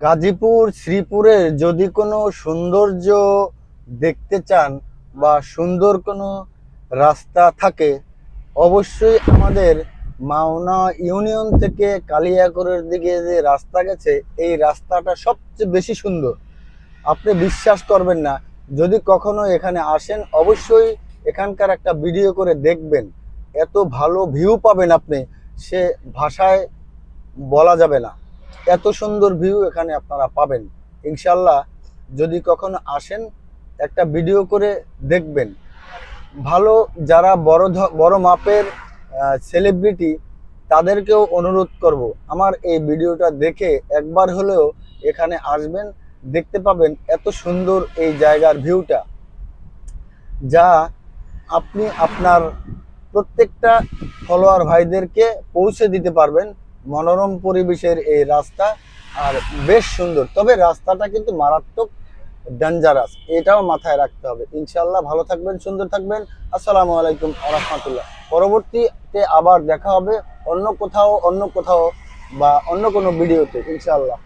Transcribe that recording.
গাজীপুর শ্রীপুরের যদি কোনো সৌন্দর্য দেখতে চান বা সুন্দর কোনো রাস্তা থাকে, অবশ্যই আমাদের মাওনা ইউনিয়ন থেকে কালিয়াকৈরের দিকে যে রাস্তা গেছে, এই রাস্তাটা সবচেয়ে বেশি সুন্দর। আপনি বিশ্বাস করবেন না, যদি কখনো এখানে আসেন অবশ্যই এখানকার একটা ভিডিও করে দেখবেন। এত ভালো ভিউ পাবেন আপনি, সে ভাষায় বলা যাবে না। এত সুন্দর ভিউ এখানে আপনারা পাবেন ইনশাল্লাহ। যদি কখনো আসেন একটা ভিডিও করে দেখবেন। ভালো যারা বড় মাপের সেলিব্রিটি, তাদেরকেও অনুরোধ করব আমার এই ভিডিওটা দেখে একবার হলেও এখানে আসবেন, দেখতে পাবেন এত সুন্দর এই জায়গার ভিউটা, যা আপনি আপনার প্রত্যেকটা ফলোয়ার ভাইদেরকে পৌঁছে দিতে পারবেন। মনোরম পরিবেশের এই রাস্তা আর বেশ সুন্দর, তবে রাস্তাটা কিন্তু মারাত্মক ডেঞ্জারাস, এটাও মাথায় রাখতে হবে। ইনশাল্লাহ ভালো থাকবেন, সুন্দর থাকবেন। আসসালামু আলাইকুম ওয়া রাহমাতুল্লাহ। পরবর্তীতে আবার দেখা হবে অন্য কোথাও বা অন্য কোনো ভিডিওতে ইনশাল্লাহ।